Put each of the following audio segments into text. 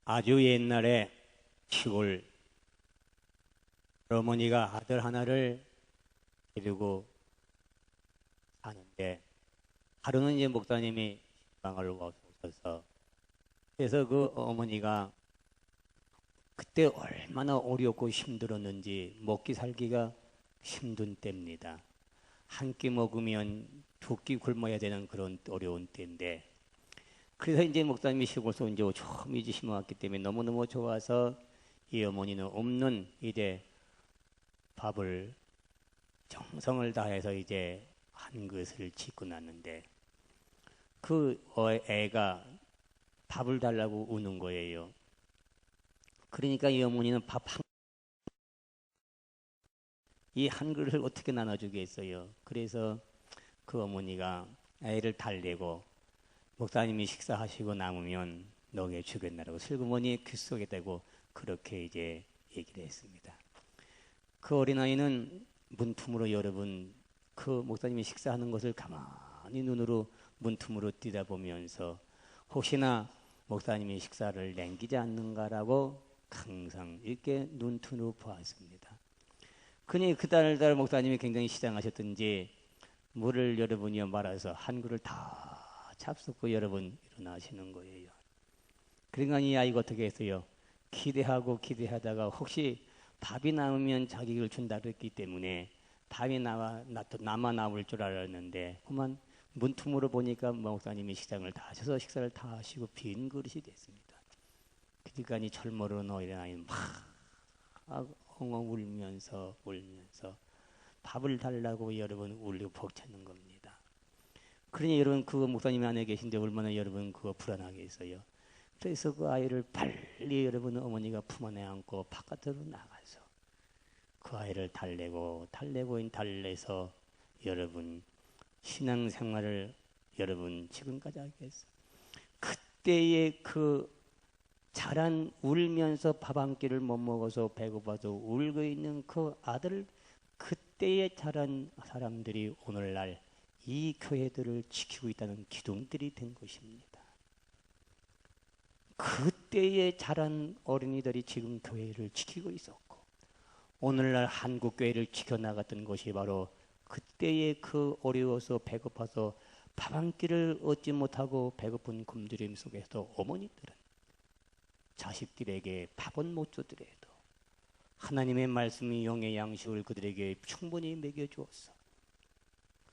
아주 옛날에 시골 어머니가 아들 하나를 데리고 사는데 하루는 이제 목사님이 방을 오셔서 그래서 그 어머니가 그때 얼마나 어렵고 힘들었는지 먹기 살기가 힘든 때입니다. 한 끼 먹으면 두 끼 굶어야 되는 그런 어려운 때인데 그래서 이제 목사님이 시골에서 이제 처음 이제 심어왔기 때문에 너무너무 좋아서 이 어머니는 없는 이제 밥을 정성을 다해서 이제 한 그릇을 짓고 났는데 그 애가 밥을 달라고 우는 거예요. 그러니까 이 어머니는 이 한 그릇을 어떻게 나눠주겠어요. 그래서 그 어머니가 애를 달래고 목사님이 식사하시고 남으면 너에게 주겠나라고 슬그머니 귓속에 대고 그렇게 이제 얘기를 했습니다. 그 어린아이는 문틈으로 여러분 그 목사님이 식사하는 것을 가만히 눈으로 문틈으로 뛰다보면서 혹시나 목사님이 식사를 남기지 않는가라고 항상 이렇게 눈틈으로 보았습니다. 그니 그달 목사님이 굉장히 시장하셨던지 물을 여러분이 말아서 한 그릇 다 잡숫고 여러분 일어나시는 거예요. 그러니까 이 아이가 어떻게 했어요? 기대하다가 혹시 밥이 남으면 자기를 준다 그랬기 때문에 밥이 남아 나올 줄 알았는데 그만 문틈으로 보니까 목사님이 식사를 다 하셔서 식사를 다 하시고 빈 그릇이 됐습니다. 그러니까 이 철모르는 어린아이는 막 엉엉 울면서 밥을 달라고 여러분 울리고 벅차는 겁니다. 그러니 여러분 그 목사님이 안에 계신데 얼마나 여러분 그거 불안하겠어요. 그래서 그 아이를 빨리 여러분 어머니가 품안에 안고 바깥으로 나가서 그 아이를 달래서 여러분 신앙생활을 여러분 지금까지 하겠어요. 그때의 그 자란 울면서 밥 한 끼를 못 먹어서 배고파서 울고 있는 그 아들 그때에 자란 사람들이 오늘날 이 교회들을 지키고 있다는 기둥들이 된 것입니다. 그때에 자란 어린이들이 지금 교회를 지키고 있었고 오늘날 한국 교회를 지켜나갔던 것이 바로 그때의 그 어려워서 배고파서 밥 한 끼를 얻지 못하고 배고픈 굶주림 속에서 어머니들은 자식들에게 밥은 못 주더라도 하나님의 말씀이 영의 양식을 그들에게 충분히 먹여주었어.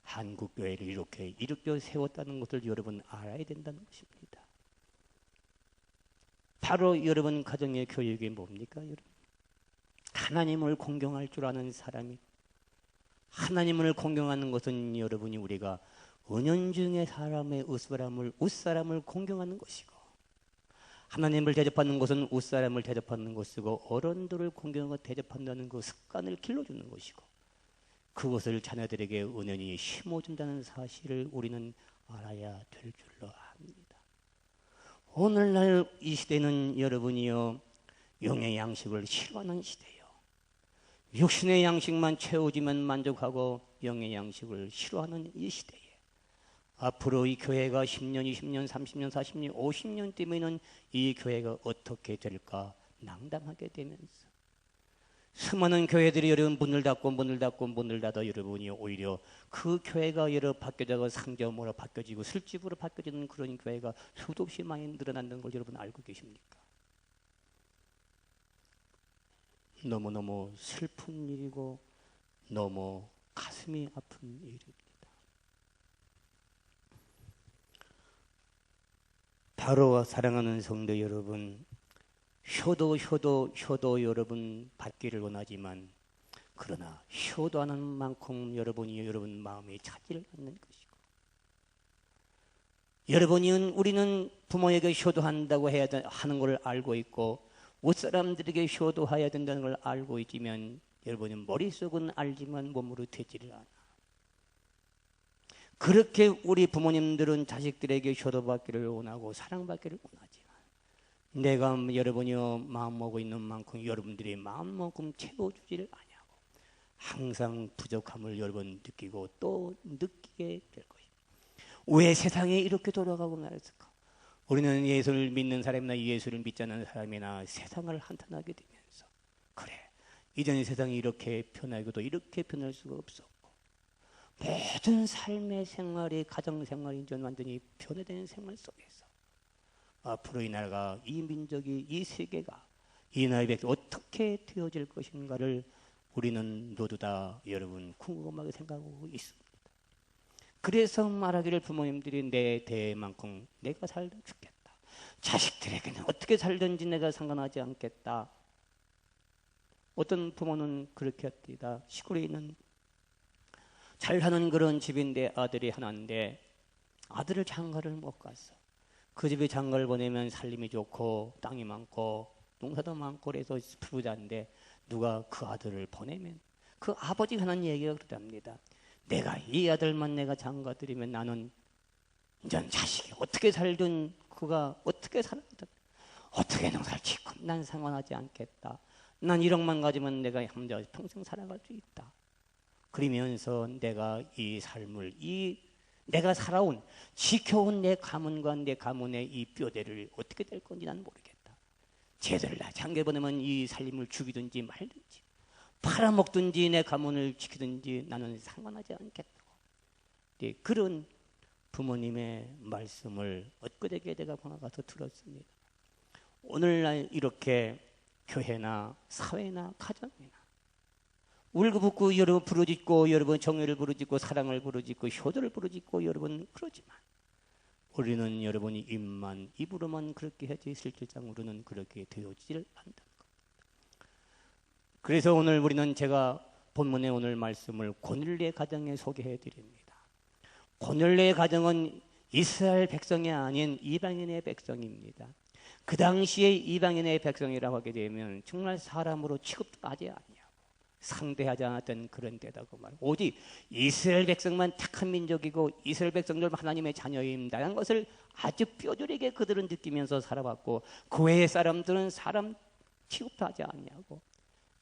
한국 교회를 이렇게 일으켜 세웠다는 것을 여러분 알아야 된다는 것입니다. 바로 여러분 가정의 교육이 뭡니까? 여러분 하나님을 공경할 줄 아는 사람이 하나님을 공경하는 것은 여러분이 우리가 은연중에 사람의 웃사람을 공경하는 것이고 하나님을 대접하는 것은 웃사람을 대접하는 것이고 어른들을 공경하고 대접한다는 그 습관을 길러주는 것이고 그것을 자녀들에게 은연히 심어준다는 사실을 우리는 알아야 될 줄로 압니다. 오늘날 이 시대는 여러분이요 영의 양식을 싫어하는 시대예요. 육신의 양식만 채워지면 만족하고 영의 양식을 싫어하는 이 시대에 앞으로 이 교회가 10년, 20년, 30년, 40년, 50년 뒤면은 이 교회가 어떻게 될까 낭담하게 되면서 수많은 교회들이 여러분 문을 닫아 여러분이 오히려 그 교회가 여러 바뀌어져서 상점으로 바뀌어지고 술집으로 바뀌어지는 그런 교회가 수도 없이 많이 늘어난다는 걸 여러분 알고 계십니까? 너무너무 슬픈 일이고 너무 가슴이 아픈 일입니다. 바로 사랑하는 성도 여러분, 효도 여러분 받기를 원하지만 그러나 효도하는 만큼 여러분 마음에 차지를 않는 것이고 우리는 부모에게 효도한다고 하는 걸 알고 있고 옷사람들에게 효도해야 된다는 걸 알고 있지만 여러분은 머릿속은 알지만 몸으로 되지를 않아. 그렇게 우리 부모님들은 자식들에게 효도받기를 원하고 사랑받기를 원하지만 내가 여러분이요 마음 먹고 있는 만큼 여러분들이 마음만큼 채워주지를 않냐고 항상 부족함을 여러분 느끼고 또 느끼게 될 것입니다. 왜 세상에 이렇게 돌아가고 말했을까? 우리는 예수를 믿는 사람이나 예수를 믿지 않는 사람이나 세상을 한탄하게 되면서, 그래, 이전의 세상이 이렇게 변하고도 이렇게 변할 수가 없었고, 모든 삶의 생활이, 가정생활이 이제 완전히 변화되는 생활 속에서 앞으로 이 나라가, 이 민족이, 이 세계가, 이 나라의 백성 어떻게 되어질 것인가를 우리는 모두 다 여러분 궁금하게 생각하고 있습니다. 그래서 말하기를 부모님들이 내 대만큼 내가 살다 죽겠다. 자식들에게는 어떻게 살든지 내가 상관하지 않겠다. 어떤 부모는 그렇게 합니다. 시골에 있는 잘하는 그런 집인데 아들이 하나인데 아들을 장가를 못 갔어. 그 집에 장가를 보내면 살림이 좋고 땅이 많고 농사도 많고 그래서 부자인데 누가 그 아들을 보내면 그 아버지가 하는 얘기가 그렇답니다. 내가 이 아들만 내가 장가 들이면 나는 이제 자식이 어떻게 살든 그가 어떻게 살든 어떻게 농사를 짓건 난 상관하지 않겠다. 난 1억만 가지면 내가 혼자 평생 살아갈 수 있다. 그러면서 내가 이 삶을, 내가 살아온, 지켜온 내 가문과 내 가문의 이 뼈대를 어떻게 될 건지 난 모르겠다. 쟤들 나 장가 보내면 이 살림을 죽이든지 말든지 팔아먹든지 내 가문을 지키든지 나는 상관하지 않겠다고. 네, 그런 부모님의 말씀을 엊그저께 내가 가서 들었습니다. 오늘날 이렇게 교회나 사회나 가정이나 울고붓고 여러분 부르짖고 여러분 정의를 부르짖고 사랑을 부르짖고 효도를 부르짖고 여러분 그러지만 우리는 여러분이 입으로만 그렇게 해야지 실질적으로는 그렇게 되어지질 않는다는 겁니다. 그래서 오늘 우리는 제가 본문의 오늘 말씀을 고넬레의 가정에 소개해 드립니다. 고넬레의 가정은 이스라엘 백성이 아닌 이방인의 백성입니다. 그 당시에 이방인의 백성이라고 하게 되면 정말 사람으로 취급도 하지 않냐고 상대하지 않았던 그런 데다고 말. 오직 이스라엘 백성만 택한 민족이고 이스라엘 백성들 하나님의 자녀입니다라는 것을 아주 뼈저리게 그들은 느끼면서 살아왔고 그 외의 사람들은 사람 취급도 하지 않냐고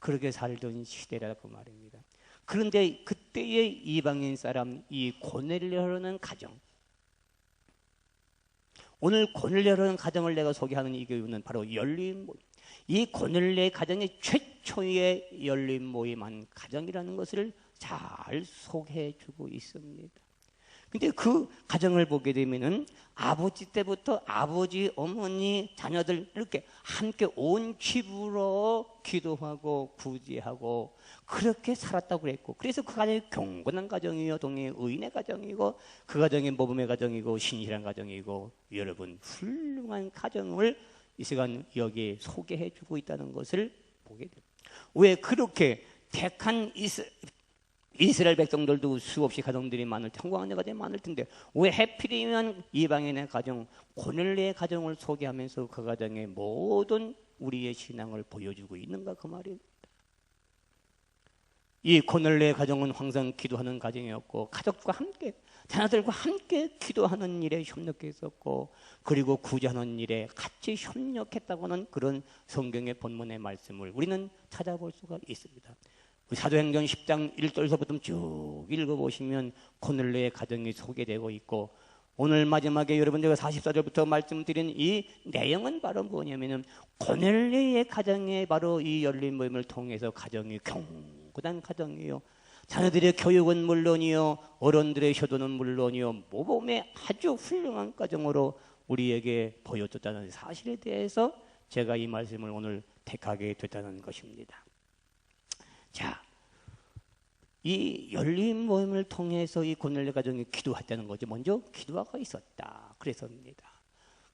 그렇게 살던 시대라고 말입니다. 그런데 그때의 이방인 사람 이 고넬레라는 가정, 오늘 고넬레라는 가정을 내가 소개하는 이유는 바로 열린 모임. 이 고넬레 가정이 최초의 열린 모임한 가정이라는 것을 잘 소개해주고 있습니다. 근데 그 가정을 보게 되면은 아버지 때부터 아버지, 어머니, 자녀들 이렇게 함께 온 집으로 기도하고 구제하고 그렇게 살았다고 그랬고 그래서 그 가정이 경건한 가정이요 동의 의인의 가정이고 그 가정이 모범의 가정이고 신실한 가정이고 여러분 훌륭한 가정을 이 시간 여기에 소개해주고 있다는 것을 보게 됩니다. 왜 그렇게 택한 이스라엘 백성들도 수없이 가정들이 성공하는 가정이 많을 텐데 왜 해필이면 이방인의 가정, 고넬레의 가정을 소개하면서 그 가정의 모든 우리의 신앙을 보여주고 있는가 그 말입니다. 이 고넬레의 가정은 항상 기도하는 가정이었고 가족과 함께 자녀들과 함께 기도하는 일에 협력했었고 그리고 구제하는 일에 같이 협력했다고 하는 그런 성경의 본문의 말씀을 우리는 찾아볼 수가 있습니다. 사도행전 10장 1절서부터 쭉 읽어보시면 고넬레의 가정이 소개되고 있고 오늘 마지막에 여러분들과 44절부터 말씀드린 이 내용은 바로 뭐냐면은 고넬레의 가정에 바로 이 열린 모임을 통해서 가정이 경건한 가정이요. 자녀들의 교육은 물론이요. 어른들의 효도는 물론이요. 모범의 아주 훌륭한 가정으로 우리에게 보여줬다는 사실에 대해서 제가 이 말씀을 오늘 택하게 됐다는 것입니다. 자, 이 열린 모임을 통해서 이 고넬레 가정이 기도했다는 거죠. 먼저 기도화가 있었다. 그래서입니다.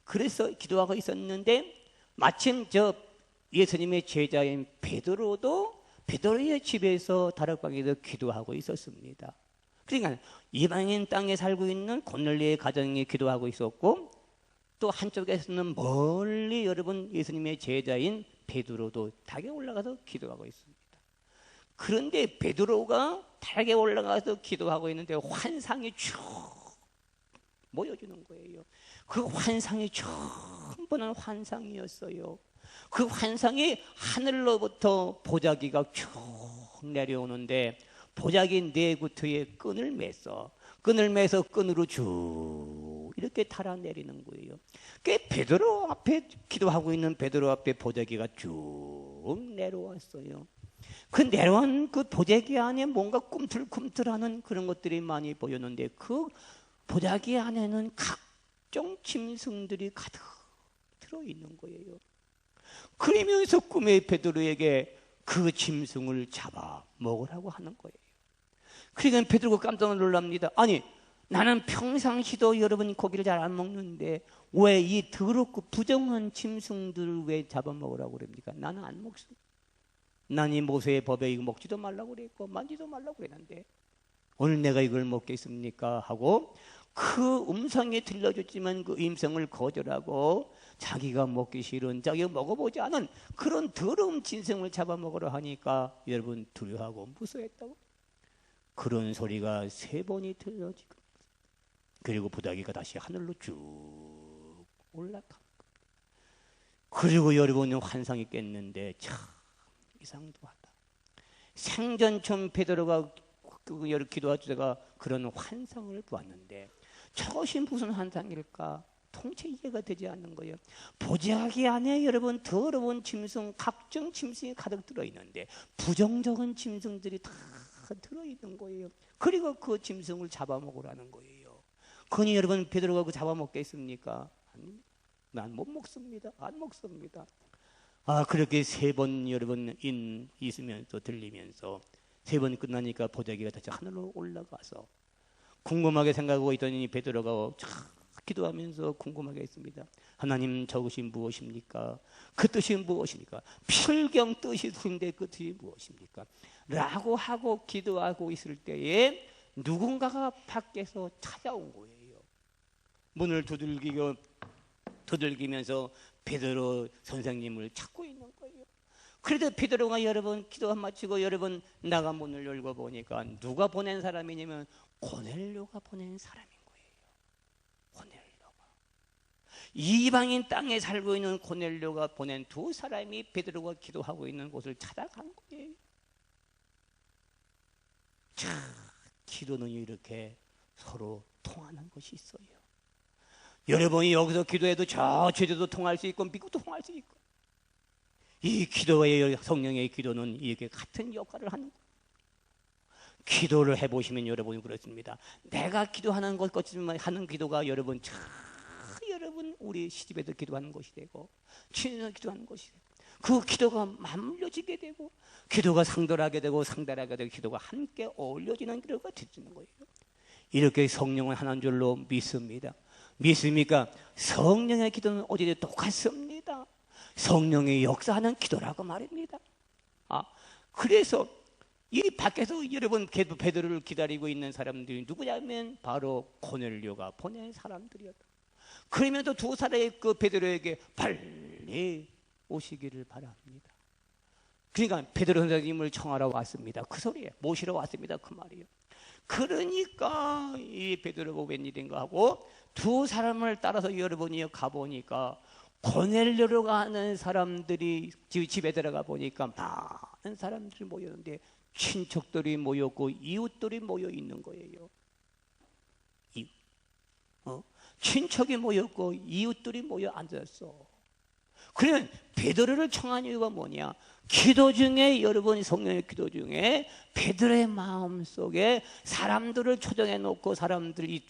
그래서 기도화가 있었는데 마침 예수님의 제자인 베드로의 집에서 다락방에서 기도하고 있었습니다. 그러니까 이방인 땅에 살고 있는 고넬레의 가정이 기도하고 있었고 또 한쪽에서는 멀리 여러분 예수님의 제자인 베드로도 닭에 올라가서 기도하고 있습니다. 그런데 베드로가 닭에 올라가서 기도하고 있는데 환상이 쭉 모여지는 거예요. 그 환상이 처음 보는 환상이었어요. 그 환상이 하늘로부터 보자기가 쭉 내려오는데 보자기 네 구트에 끈을 매서 끈으로 쭉 이렇게 달아내리는 거예요. 그 베드로 앞에 기도하고 있는 베드로 앞에 보자기가 쭉 내려왔어요. 그 내려온 그 보자기 안에 뭔가 꿈틀꿈틀하는 그런 것들이 많이 보였는데 그 보자기 안에는 각종 짐승들이 가득 들어있는 거예요. 그러면서 꿈에 베드로에게 그 짐승을 잡아 먹으라고 하는 거예요. 그러니까 베드로가 깜짝 놀랍니다. 아니, 나는 평상시도 여러분 고기를 잘 안 먹는데 왜 이 더럽고 부정한 짐승들을 왜 잡아먹으라고 그럽니까? 나는 안 먹습니다. 난 이 모세의 법에 이거 먹지도 말라고 그랬고 만지도 말라고 그랬는데 오늘 내가 이걸 먹겠습니까? 하고 그 음성이 들려줬지만 그 음성을 거절하고 자기가 먹기 싫은, 자기가 먹어보지 않은 그런 더러운 짐승을 잡아먹으라 하니까 여러분 두려워하고 무서워했다고. 그런 소리가 3번이 들려지고 그리고 보자기가 다시 하늘로 쭉 올라가. 그리고 여러분은 환상이 깼는데 참 이상도하다. 생전 처음 베드로가 기도하다가 그런 환상을 보았는데 저것이 무슨 환상일까? 통째 이해가 되지 않는 거예요. 보자기 안에 여러분 더러운 짐승, 각종 짐승이 가득 들어있는데 부정적인 짐승들이 다 들어있는 거예요. 그리고 그 짐승을 잡아먹으라는 거예요. 그러니 여러분 베드로가 그 잡아먹겠습니까? 난 못 먹습니다. 안 먹습니다. 그렇게 3번 여러분 있으면서 들리면서 3번 끝나니까 보자기가 다시 하늘로 올라가서 궁금하게 생각하고 있더니 베드로가 기도하면서 궁금하게 했습니다. 하나님 저것이 무엇입니까? 그 뜻이 무엇입니까? 필경 뜻이 있는데 그 뜻이 무엇입니까? 라고 하고 기도하고 있을 때에 누군가가 밖에서 찾아온 거예요. 문을 두들기면서 베드로 선생님을 찾고 있는 거예요. 그래도 베드로가 여러분 기도 마치고 여러분 나가 문을 열고 보니까 누가 보낸 사람이냐면 고넬료가 보낸 사람인 거예요. 고넬료가 이방인 땅에 살고 있는 고넬료가 보낸 2 사람이 베드로가 기도하고 있는 곳을 찾아간 거예요. 자, 기도는 이렇게 서로 통하는 것이 있어요. 여러분이 여기서 기도해도 저 제주도 통할 수 있고 미국도 통할 수 있고 이 기도의 성령의 기도는 이렇게 같은 역할을 하는 거예요. 기도를 해보시면 여러분이 그렇습니다. 내가 기도하는 것 같지만 하는 기도가 여러분 여러분 우리 시집에도 기도하는 것이 되고 친구에서 기도하는 것이 되고 그 기도가 맞물려지게 되고 기도가 상달하게 되고 상달하게 되고 기도가 함께 어울려지는 기도가 되는 거예요. 이렇게 성령은 하나인 줄로 믿습니다. 믿습니까? 성령의 기도는 어디에 똑같습니다. 성령의 역사하는 기도라고 말입니다. 그래서 이 밖에서 여러분 베드로를 기다리고 있는 사람들이 누구냐면 바로 고넬료가 보낸 사람들이었다. 그러면서 2 사람의 그 베드로에게 빨리 오시기를 바랍니다. 그러니까 베드로 선생님을 청하러 왔습니다. 그 소리에 모시러 왔습니다. 그 말이에요. 그러니까 이 베드로가 웬일인가 하고 2 사람을 따라서 여러분이 가보니까 고넬료로 가는 사람들이 집에 들어가 보니까 많은 사람들이 모였는데 친척들이 모였고 이웃들이 모여 있는 거예요. 친척이 모였고 이웃들이 모여 앉았어. 그러면 베드로를 청한 이유가 뭐냐? 기도 중에 여러분 성령의 기도 중에 베드로의 마음 속에 사람들을 초정해 놓고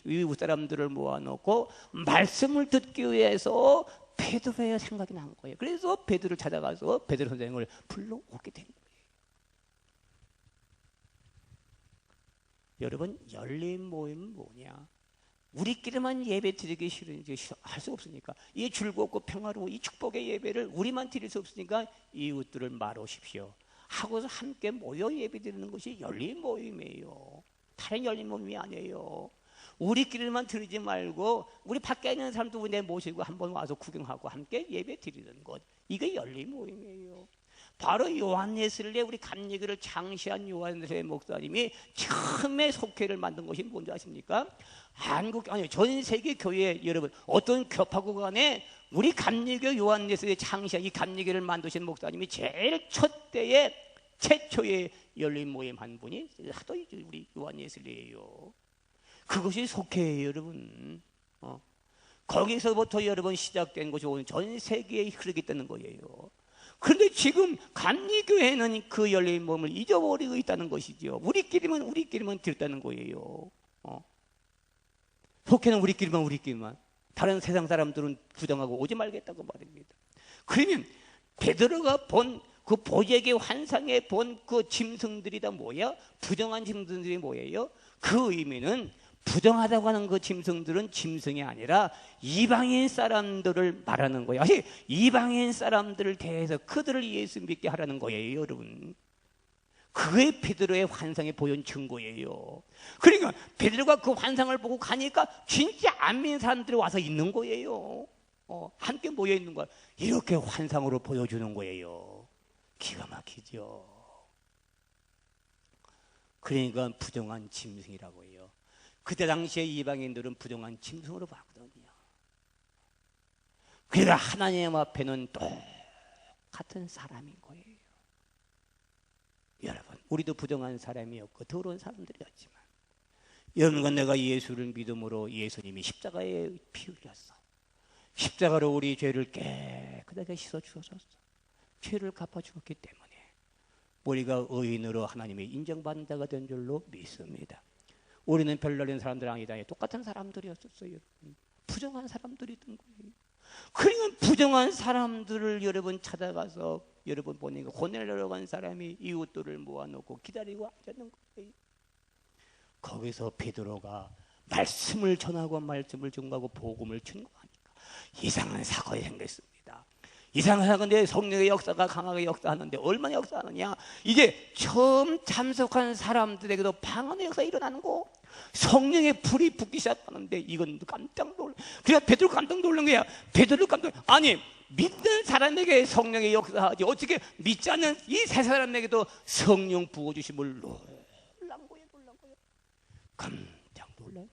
이웃 사람들을 모아 놓고 말씀을 듣기 위해서 베드로의 생각이 난 거예요. 그래서 베드로를 찾아가서 베드로 선생님을 불러오게 된 거예요. 여러분 열린 모임은 뭐냐? 우리끼리만 예배 드리기 싫은지 할 수 없으니까 이 즐겁고 평화로운 이 축복의 예배를 우리만 드릴 수 없으니까 이웃들을 말오십시오 하고서 함께 모여 예배 드리는 것이 열린 모임이에요. 다른 열린 모임이 아니에요. 우리끼리만 드리지 말고 우리 밖에 있는 사람도 내 모시고 한번 와서 구경하고 함께 예배 드리는 것, 이게 열린 모임이에요. 바로 요한 예슬레 우리 감리교를 창시한 요한 예슬레 목사님이 처음에 속회를 만든 것이 뭔지 아십니까? 전 세계 교회 여러분 어떤 교파고 간에 우리 감리교 요한 예슬레 창시한 이 감리교를 만드신 목사님이 제일 첫 때에 최초의 열린 모임 한 분이 하도 우리 요한 예슬레예요. 그것이 속회예요, 여러분. 거기서부터 여러분 시작된 것이 오늘 전 세계에 흐르게 되는 거예요. 그런데 지금 감리교회는 그 열린 몸을 잊어버리고 있다는 것이죠. 우리끼리만 들었다는 거예요. 속회는 우리끼리만. 다른 세상 사람들은 부정하고 오지 말겠다고 말입니다. 그러면 베드로가 본 그 보제의 환상에 본 그 짐승들이 다 뭐야? 부정한 짐승들이 뭐예요? 그 의미는 부정하다고 하는 그 짐승들은 짐승이 아니라 이방인 사람들을 말하는 거예요. 이방인 사람들을 대해서 그들을 예수 믿게 하라는 거예요, 여러분. 그게 베드로의 환상에 보여준 증거예요. 그러니까 베드로가 그 환상을 보고 가니까 진짜 안 믿는 사람들이 와서 있는 거예요. 함께 모여 있는 거야. 이렇게 환상으로 보여주는 거예요. 기가 막히죠. 그러니까 부정한 짐승이라고 해요. 그때 당시에 이방인들은 부정한 짐승으로 봤거든요. 그러니까 하나님 앞에는 똑같은 사람인 거예요. 여러분, 우리도 부정한 사람이었고 더러운 사람들이었지만, 여러분과 내가 예수를 믿음으로 예수님이 십자가에 피 흘렸어. 십자가로 우리 죄를 깨끗하게 씻어 주셨어. 죄를 갚아 주었기 때문에 우리가 의인으로 하나님의 인정받는 자가 된 줄로 믿습니다. 우리는 별다른 사람들 아니다. 똑같은 사람들이었었어요. 부정한 사람들이던 거예요. 그러니까 부정한 사람들을 여러분 찾아가서 여러분 보니까 고넬료라고 한 사람이 이웃들을 모아놓고 기다리고 앉았는 거예요. 거기서 베드로가 말씀을 전하고 말씀을 전하고 복음을 전하니까 이상한 사건이 생겼습니다. 이상한 사건인데 성령의 역사가 강하게 역사하는데 얼마나 역사하느냐? 이제 처음 참석한 사람들에게도 방언의 역사가 일어나는 거. 성령의 불이 붙기 시작하는데 이건 깜짝 놀라. 그냥 베드로 깜짝 놀란 거야. 아니 믿는 사람에게 성령의 역사하지 어떻게 믿지 않는 이 세 사람에게도 성령 부어주심을 놀란 거예요. 깜짝 놀라요.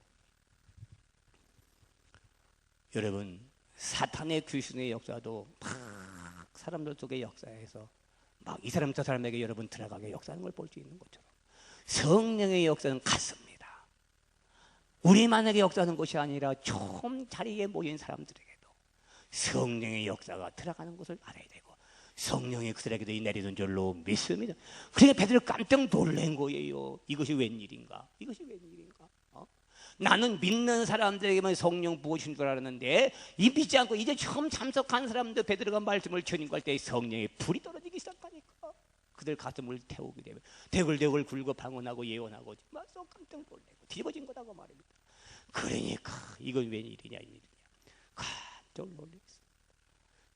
여러분, 사탄의 귀신의 역사도 막 사람들 속의 역사에서 막 이 사람 저 사람에게 여러분 들어가게 역사하는 걸 볼 수 있는 것처럼 성령의 역사는 같습니다. 우리만에게 역사하는 것이 아니라 처음 자리에 모인 사람들에게도 성령의 역사가 들어가는 것을 알아야 되고 성령이 그들에게도 내리는 줄로 믿습니다. 그러니까 베드로 깜짝 놀란 거예요. 이것이 웬일인가? 나는 믿는 사람들에게만 성령 부어주신 줄 알았는데 이 믿지 않고 이제 처음 참석한 사람들 베드로가 말씀을 전할 때 성령의 불이 떨어지기 시작하니까 그들 가슴을 태우게 되면 대굴대굴 굴고 방언하고 예언하고 맞서 깜짝 놀래고 뒤집어진 거다고 말입니다. 그러니까 이건 웬일이냐 깜짝 놀랐습니다.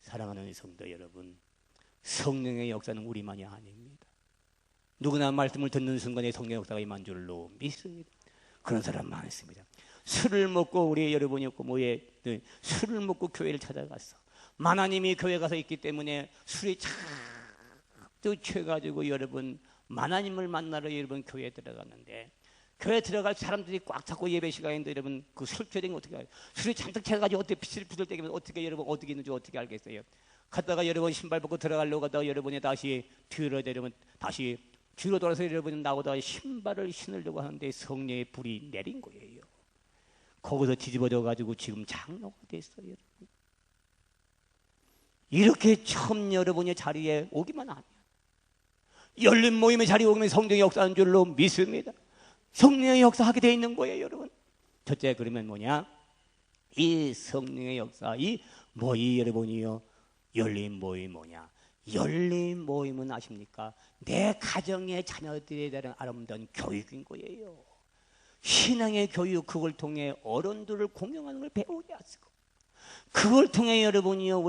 사랑하는 성도 여러분, 성령의 역사는 우리만이 아닙니다. 누구나 말씀을 듣는 순간에 성령의 역사가 임한 줄로 믿습니다. 그런 사람 많습니다. 술을 먹고 우리 여러분이 술을 먹고 교회를 찾아갔어. 마나님이 교회 가서 있기 때문에 술이 자꾸 취해가지고 여러분 마나님을 만나러 여러분 교회에 들어갔는데 교회 들어갈 사람들이 꽉 차고 예배 시간인데 여러분 그 술 취해된 거 어떻게 알아요? 술이 잔뜩 취해가지고 어떻게 빛을 부들때면 어떻게 여러분 어떻게 있는지 어떻게 알겠어요? 갔다가 여러분 신발 벗고 들어가려고 하다가 여러분이 다시 뒤로 돌아서 여러분이 나오다가 신발을 신으려고 하는데 성령의 불이 내린 거예요. 거기서 뒤집어져 가지고 지금 장로가 됐어요. 여러분. 이렇게 처음 여러분의 자리에 오기만 하면 열린 모임의 자리에 오면 성령의 역사하는 줄로 믿습니다. 성령의 역사하게 돼 있는 거예요, 여러분. 첫째, 그러면 뭐냐? 이 성령의 역사, 이 모임 여러분이요. 열린 모임 뭐냐? 열린 모임은 아십니까? 내 가정의 자녀들에 대한 아름다운 교육인 거예요. 신앙의 교육, 그걸 통해 어른들을 공경하는 걸 배우게 하시고 그걸 통해 여러분이요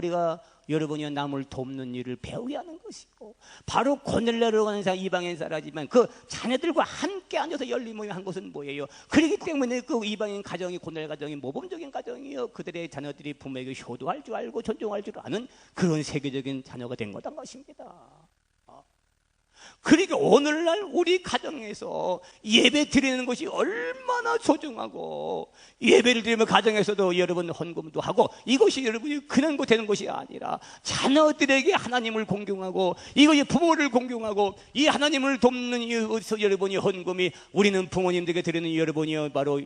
남을 돕는 일을 배우게 하는 것이고 바로 고넬료라고 하는 사람 이방인 사람이지만 그 자녀들과 함께 앉아서 열린 모임 한 것은 뭐예요? 그렇기 때문에 그 이방인 가정이 고넬 가정이 모범적인 가정이요 그들의 자녀들이 부모에게 효도할 줄 알고 존중할 줄 아는 그런 세계적인 자녀가 된 거란 것입니다. 그러니까 오늘날 우리 가정에서 예배 드리는 것이 얼마나 소중하고 예배를 드리면 가정에서도 여러분 헌금도 하고 이것이 여러분이 그냥 되는 것이 아니라 자녀들에게 하나님을 공경하고 이것이 부모를 공경하고 이 하나님을 돕는 여러분이 헌금이 우리는 부모님들에게 드리는 여러분이 바로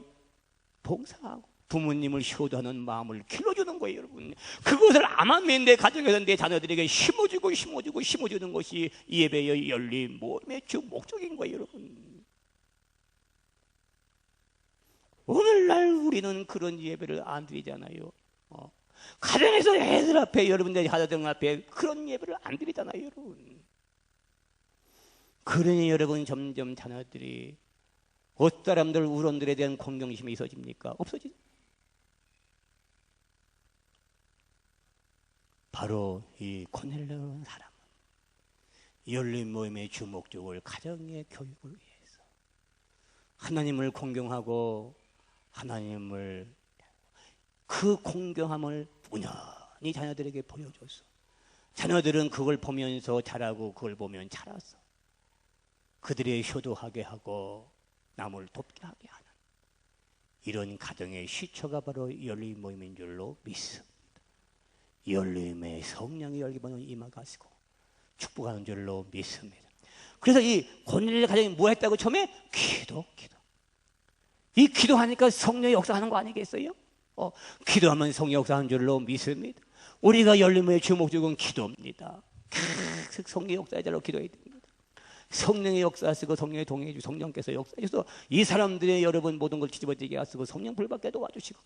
봉사하고 부모님을 효도하는 마음을 길러주는 거예요, 여러분. 그것을 암암의 내 가정에서 내 자녀들에게 심어주는 것이 예배의 열린 모임의 주 목적인 거예요, 여러분. 오늘날 우리는 그런 예배를 안 드리잖아요. 가정에서 애들 앞에, 여러분들 가정 앞에 그런 예배를 안 드리잖아요, 여러분. 그러니 여러분 점점 자녀들이 옷사람들 우론들에 대한 공경심이 있어집니까? 없어지죠. 바로 이 코넬레오라는 사람은 열린 모임의 주 목적을 가정의 교육을 위해서 하나님을 공경하고 하나님을 그 공경함을 우연히 자녀들에게 보여줬어. 자녀들은 그걸 보면서 자라고 그걸 보면 자랐어. 그들의 효도하게 하고 남을 돕게 하게 하는 이런 가정의 시초가 바로 열린 모임인 줄로 믿습니다. 열림의 성령이 열기보는 임하가시고 축복하는 줄로 믿습니다. 그래서 이 고넬레 가정이 뭐 했다고? 처음에 기도. 이 기도하니까 성령이 역사하는 거 아니겠어요? 기도하면 성령이 역사하는 줄로 믿습니다. 우리가 열림의 주 목적은 기도입니다. 성령의 역사에 대로 기도해야 됩니다. 성령의 역사하시고 성령의 동행해 주시고 성령께서 역사하셔서 이 사람들의 여러분 모든 걸 뒤집어지게 하시고 성령 불밖에 도와주시고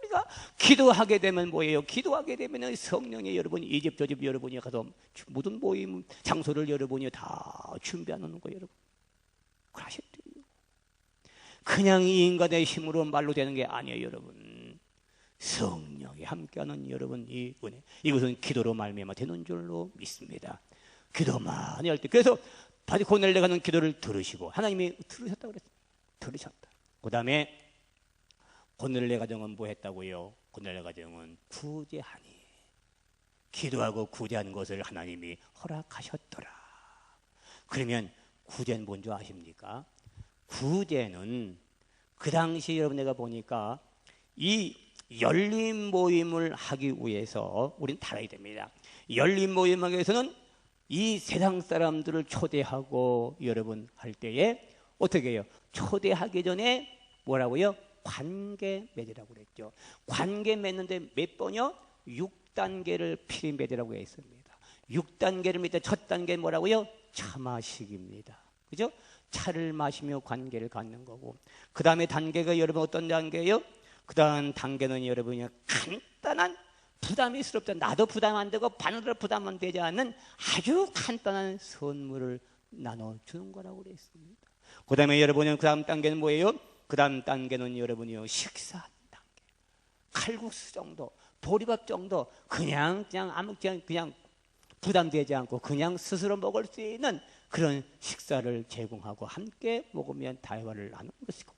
우리가 기도하게 되면 뭐예요? 기도하게 되면 성령의 여러분 이 집 저 집 여러분이 가서 모든 모임 장소를 여러분이 다 준비하는 거예요, 여러분. 그걸 하셔야 돼요. 그냥 이 인간의 힘으로 말로 되는 게 아니에요, 여러분. 성령이 함께하는 여러분 이 은혜, 이것은 기도로 말미암아 되는 줄로 믿습니다. 기도만 할 때, 그래서 바로 고넬레가 하는 기도를 들으시고 하나님이 들으셨다고 그랬어요. 들으셨다. 그 다음에 고넬레 가정은 뭐 했다고요? 고넬레 가정은 구제하니, 기도하고 구제하는 것을 하나님이 허락하셨더라. 그러면 구제는 뭔지 아십니까? 구제는 그 당시 여러분 내가 보니까 이 열린 모임을 하기 위해서 우리는 달아야 됩니다. 열린 모임을 하기 위해서는 이 세상 사람들을 초대하고 여러분 할 때에 어떻게 해요? 초대하기 전에 뭐라고요? 관계 맺으라고 그랬죠. 관계 맺는데 몇 번이요? 6단계를 필히 맺으라고 했습니다. 6단계를 맺을 때 첫 단계 뭐라고요? 차 마시기입니다. 그죠? 차를 마시며 관계를 갖는 거고, 그 다음에 단계가 여러분 어떤 단계예요? 그 다음 단계는 여러분이 간단한, 부담이스럽다, 나도 부담 안 되고 바늘로 부담 안 되지 않는 아주 간단한 선물을 나눠주는 거라고 그랬습니다. 그 다음에 여러분은 그 다음 단계는 뭐예요? 그 다음 단계는 여러분이요, 식사 단계. 칼국수 정도, 보리밥 정도, 그냥 부담되지 않고 그냥 스스로 먹을 수 있는 그런 식사를 제공하고 함께 먹으면 대화를 나누는 것이고,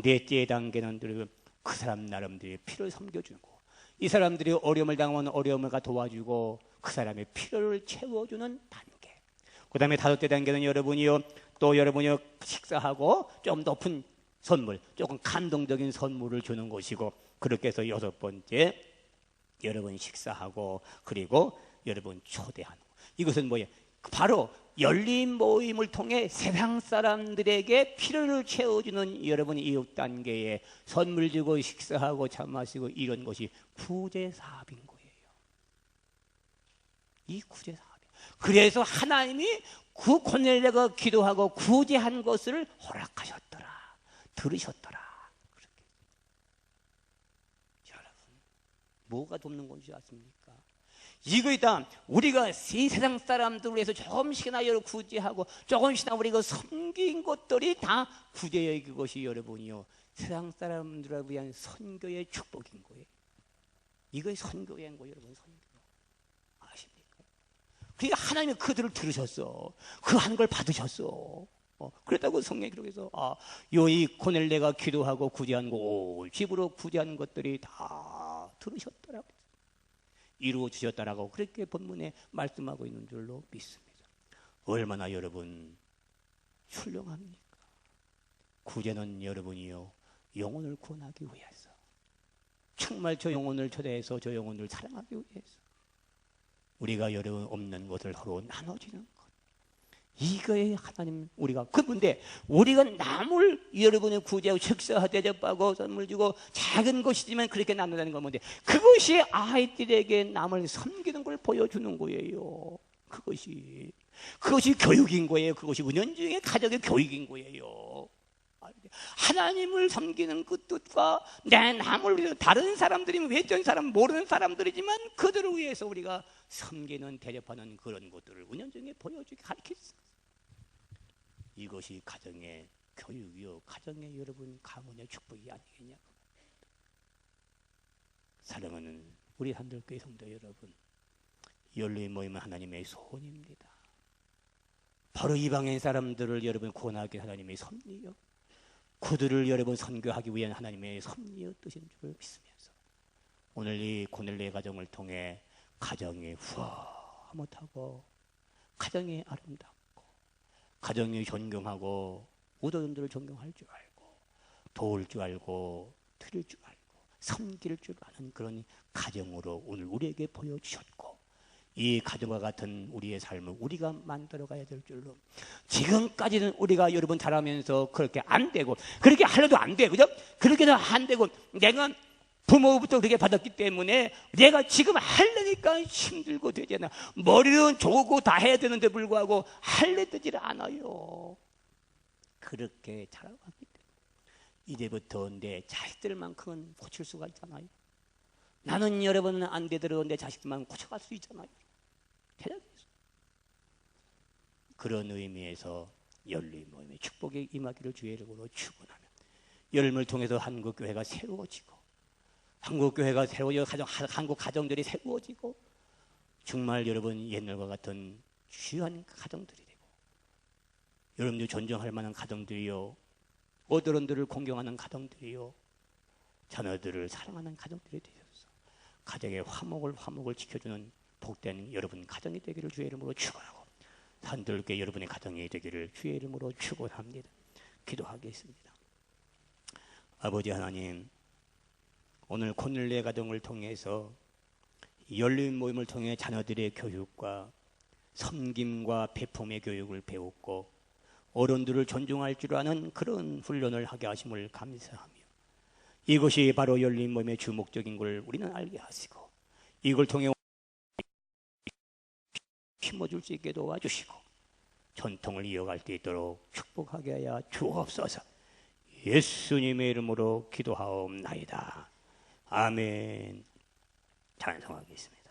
넷째 단계는 그 사람 나름대로 필요를 섬겨주고, 이 사람들이 어려움을 당하면 어려움을 도와주고 그 사람의 필요를 채워주는 단계. 그 다음에 다섯째 단계는 여러분이요, 또 여러분이 식사하고 좀 높은 선물, 조금 감동적인 선물을 주는 것이고, 그렇게 해서 여섯 번째 여러분 식사하고 그리고 여러분 초대하는 거. 이것은 뭐예요? 바로 열린 모임을 통해 세상 사람들에게 필요를 채워주는 여러분 이웃 단계에 선물 주고 식사하고 차 마시고 이런 것이 구제사업인 거예요. 이 구제사업. 그래서 하나님이 그 고넬레가 기도하고 구제한 것을 허락하셨더라, 들으셨더라. 그렇게. 여러분, 뭐가 돕는 건지 아십니까? 이거이다. 우리가 이 세상 사람들을 위해서 조금씩이나 구제하고 조금씩이나 우리가 섬긴 것들이 다 구제의 그것이 여러분이요, 세상 사람들을 위한 선교의 축복인 거예요. 이것이 선교인 거예요, 여러분. 선교. 아십니까? 그러니까 하나님이 그들을 들으셨어. 그 한 걸 받으셨어. 그랬다고 성경에 기록해서 이 고넬레가 기도하고 구제한 거, 집으로 구제한 것들이 다 들으셨더라고요. 이루어 주셨다라고 그렇게 본문에 말씀하고 있는 줄로 믿습니다. 얼마나 여러분 훌륭합니까? 구제는 여러분이요, 영혼을 구원하기 위해서, 정말 저 영혼을 초대해서 저 영혼을 사랑하기 위해서 우리가 여러분 없는 것을 서로 나눠주는 것, 이거에 하나님 우리가 그런데 우리가 남을 여러분의 구제하고 식사하고 대접하고 선물 주고 작은 것이지만 그렇게 나눈다는 건 뭔데 그것이 아이들에게 남을 섬기는 걸 보여주는 거예요. 그것이 교육인 거예요. 그것이 은연중에 가정의 교육인 거예요. 하나님을 섬기는 그 뜻과 내 남을 위해서 다른 사람들이 외적인 사람 모르는 사람들이지만 그들을 위해서 우리가 섬기는 대접하는 그런 것들을 은연중에 보여주게 가르쳤어요. 이것이 가정의 교육이요 가정의 여러분 가문의 축복이 아니겠냐고. 사랑하는 우리 한들교회 성도 여러분, 열린 모임은 하나님의 소원입니다. 바로 이방인 사람들을 여러분 구원하기 하나님의 섭리요 그들을 여러분 선교하기 위한 하나님의 섭리의 뜻인 줄 믿으면서 오늘 이 고넬레 가정을 통해 가정이 화목하고 가정이 아름답고 가정이 존경하고 우도원들을 존경할 줄 알고 도울 줄 알고 드릴 줄 알고 섬길 줄 아는 그런 가정으로 오늘 우리에게 보여주셨고 이 가정과 같은 우리의 삶을 우리가 만들어가야 될 줄로 지금까지는 우리가 여러분 자라면서 그렇게 안 되고 그렇게 하려도 안 돼 그죠? 그렇게도 안 되고 내가 부모부터 그렇게 받았기 때문에 내가 지금 하려니까 힘들고 되잖아. 머리는 좋고 다 해야 되는데 불구하고 하려지를 않아요. 그렇게 자라왔기 때문에 이제부터 내 자식들만큼은 고칠 수가 있잖아요. 나는 여러분은 안 되더라도 내 자식들만 고쳐갈 수 있잖아요. 대단했어. 그런 의미에서 열린 모임의 축복의 임하기를 주의 이름으로 축원하며 열림을 통해서 한국 교회가 새로워지고 한국 교회가 새로워지고 한국 가정들이 새로워지고 정말 여러분 옛날과 같은 귀한 가정들이 되고 여러분들이 존경할 만한 가정들이요 어른들을 공경하는 가정들이요 자녀들을 사랑하는 가정들이 되셔서 가정의 화목을 지켜주는 복된 여러분 가정이 되기를 주의 이름으로 축원하고 산들께 여러분의 가정이 되기를 주의 이름으로 축원합니다. 기도하겠습니다. 아버지 하나님, 오늘 고넬레 가정을 통해서 열린 모임을 통해 자녀들의 교육과 섬김과 배품의 교육을 배웠고 어른들을 존중할 줄 아는 그런 훈련을 하게 하심을 감사하며 이것이 바로 열린 모임의 주목적인 걸 우리는 알게 하시고 이걸 통해 힘어줄 수 있게 도와주시고 전통을 이어갈 수 있도록 축복하게 하여 주옵소서. 예수님의 이름으로 기도하옵나이다. 아멘. 찬송하겠습니다.